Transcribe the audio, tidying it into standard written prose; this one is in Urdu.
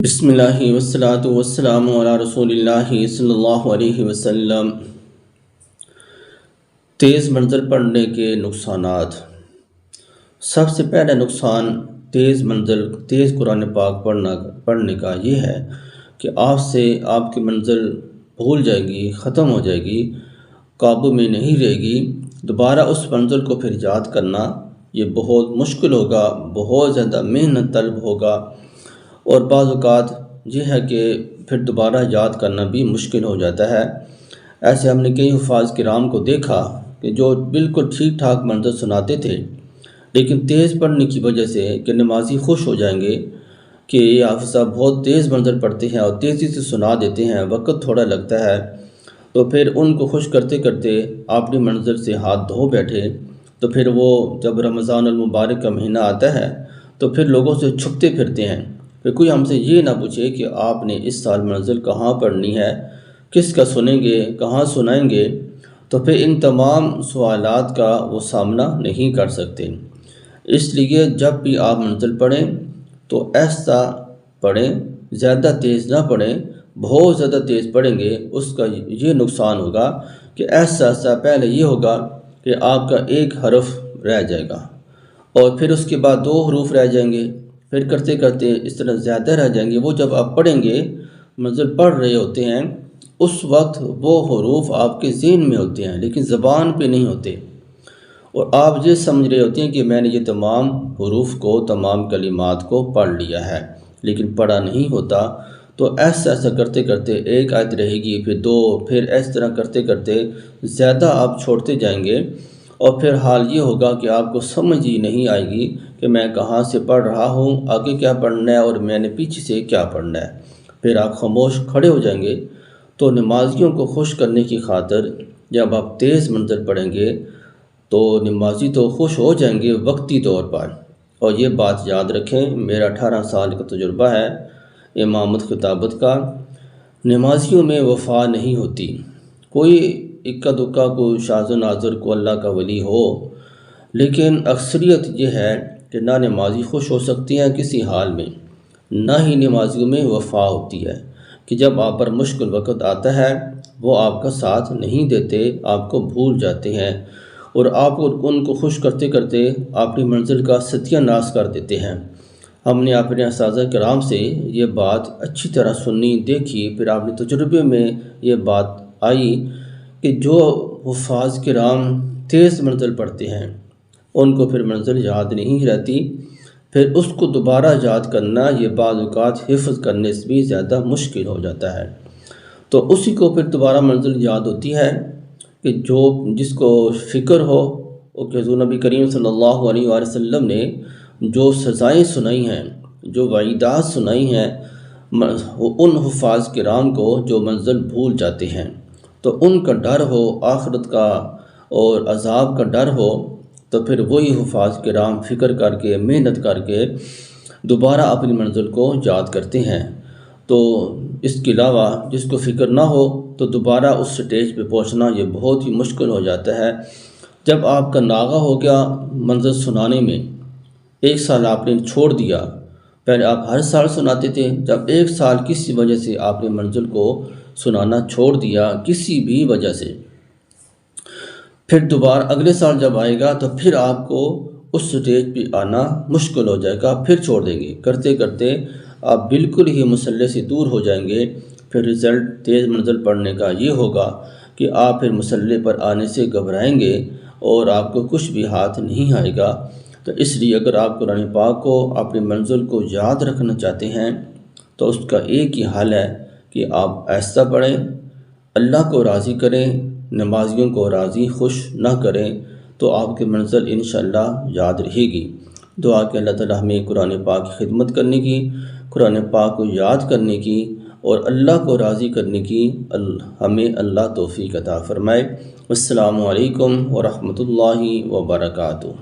بسم اللہ والصلاۃ والسلام علی رسول اللہ صلی اللہ علیہ وسلم۔ تیز منزل پڑھنے کے نقصانات۔ سب سے پہلا نقصان تیز قرآن پاک پڑھنے کا یہ ہے کہ آپ کی منزل بھول جائے گی، ختم ہو جائے گی، قابو میں نہیں رہے گی۔ دوبارہ اس منزل کو پھر یاد کرنا یہ بہت مشکل ہوگا، بہت زیادہ محنت طلب ہوگا، اور بعض اوقات یہ ہے کہ پھر دوبارہ یاد کرنا بھی مشکل ہو جاتا ہے۔ ایسے ہم نے کئی حفاظ کرام کو دیکھا کہ جو بالکل ٹھیک ٹھاک منزل سناتے تھے، لیکن تیز پڑھنے کی وجہ سے کہ نمازی خوش ہو جائیں گے کہ یہ حافظ صاحب بہت تیز منزل پڑھتے ہیں اور تیزی سے سنا دیتے ہیں، وقت تھوڑا لگتا ہے، تو پھر ان کو خوش کرتے کرتے اپنی منزل سے ہاتھ دھو بیٹھے۔ تو پھر وہ جب رمضان المبارک کا مہینہ آتا ہے تو پھر لوگوں سے چھپتے پھرتے ہیں۔ پھر کوئی ہم سے یہ نہ پوچھے کہ آپ نے اس سال منزل کہاں پڑھنی ہے، کس کا سنیں گے، کہاں سنائیں گے، تو پھر ان تمام سوالات کا وہ سامنا نہیں کر سکتے۔ اس لیے جب بھی آپ منزل پڑھیں تو ایسا پڑھیں، زیادہ تیز نہ پڑھیں۔ بہت زیادہ تیز پڑھیں گے اس کا یہ نقصان ہوگا کہ ایسا پہلے یہ ہوگا کہ آپ کا ایک حرف رہ جائے گا، اور پھر اس کے بعد 2 حروف رہ جائیں گے، پھر کرتے کرتے اس طرح زیادہ رہ جائیں گے۔ وہ جب آپ پڑھیں گے، منزل پڑھ رہے ہوتے ہیں، اس وقت وہ حروف آپ کے ذہن میں ہوتے ہیں لیکن زبان پہ نہیں ہوتے، اور آپ یہ سمجھ رہے ہوتے ہیں کہ میں نے یہ تمام حروف کو، تمام کلمات کو پڑھ لیا ہے، لیکن پڑھا نہیں ہوتا۔ تو ایسا کرتے کرتے ایک آیت رہے گی، پھر 2، پھر اس طرح کرتے کرتے زیادہ آپ چھوڑتے جائیں گے، اور پھر حال یہ ہوگا کہ آپ کو سمجھ ہی نہیں آئے گی کہ میں کہاں سے پڑھ رہا ہوں، آگے کیا پڑھنا ہے اور میں نے پیچھے سے کیا پڑھنا ہے۔ پھر آپ خاموش کھڑے ہو جائیں گے۔ تو نمازیوں کو خوش کرنے کی خاطر جب آپ تیز منزل پڑھیں گے تو نمازی تو خوش ہو جائیں گے وقتی طور پر۔ اور یہ بات یاد رکھیں، میرا 18 سال کا تجربہ ہے امامت خطابت کا، نمازیوں میں وفا نہیں ہوتی۔ کوئی اکا دکا کو شاذ و نادر کو اللہ کا ولی ہو، لیکن اکثریت یہ ہے کہ نہ نمازی خوش ہو سکتی ہیں کسی حال میں، نہ ہی نمازیوں میں وفا ہوتی ہے کہ جب آپ پر مشکل وقت آتا ہے وہ آپ کا ساتھ نہیں دیتے، آپ کو بھول جاتے ہیں، اور آپ ان کو خوش کرتے کرتے اپنی منزل کا ستیہ ناش کر دیتے ہیں۔ ہم نے اپنے اساتذہ کرام سے یہ بات اچھی طرح سنی، دیکھی، پھر اپنے تجربے میں یہ بات آئی کہ جو حفاظ کرام تیز منزل پڑھتے ہیں ان کو پھر منزل یاد نہیں رہتی، پھر اس کو دوبارہ یاد کرنا یہ بعض اوقات حفظ کرنے سے بھی زیادہ مشکل ہو جاتا ہے۔ تو اسی کو پھر دوبارہ منزل یاد ہوتی ہے کہ جس کو فکر ہو، کہ حضور نبی کریم صلی اللہ علیہ وآلہ وسلم نے جو سزائیں سنائی ہیں، جو وعیدات سنائی ہیں ان حفاظ کرام کو جو منزل بھول جاتے ہیں، تو ان کا ڈر ہو، آخرت کا اور عذاب کا ڈر ہو، تو پھر وہی حفاظ کرام فکر کر کے، محنت کر کے دوبارہ اپنی منزل کو یاد کرتے ہیں۔ تو اس کے علاوہ جس کو فکر نہ ہو تو دوبارہ اس سٹیج پہ پہنچنا یہ بہت ہی مشکل ہو جاتا ہے۔ جب آپ کا ناغہ ہو گیا منزل سنانے میں، 1 سال آپ نے چھوڑ دیا، پہلے آپ ہر سال سناتے تھے، جب 1 سال کسی وجہ سے آپ نے منزل کو سنانا چھوڑ دیا، کسی بھی وجہ سے، پھر دوبارہ اگلے سال جب آئے گا تو پھر آپ کو اس سٹیج پہ آنا مشکل ہو جائے گا، پھر چھوڑ دیں گے، کرتے کرتے آپ بالکل ہی مسئلے سے دور ہو جائیں گے۔ پھر رزلٹ تیز منزل پڑھنے کا یہ ہوگا کہ آپ پھر مسئلے پر آنے سے گھبرائیں گے اور آپ کو کچھ بھی ہاتھ نہیں آئے گا۔ تو اس لیے اگر آپ قرآن پاک کو، اپنی منزل کو یاد رکھنا چاہتے ہیں تو اس کا ایک ہی حل ہے کہ آپ ایسا پڑھیں، اللہ کو راضی کریں، نمازیوں کو راضی خوش نہ کریں، تو آپ کی منزل انشاءاللہ یاد رہے گی۔ دعا کہ اللہ تعالی ہمیں قرآن پاک کی خدمت کرنے کی، قرآن پاک کو یاد کرنے کی اور اللہ کو راضی کرنے کی ہمیں اللہ توفیق عطا فرمائے۔ السلام علیکم ورحمۃ اللہ وبرکاتہ۔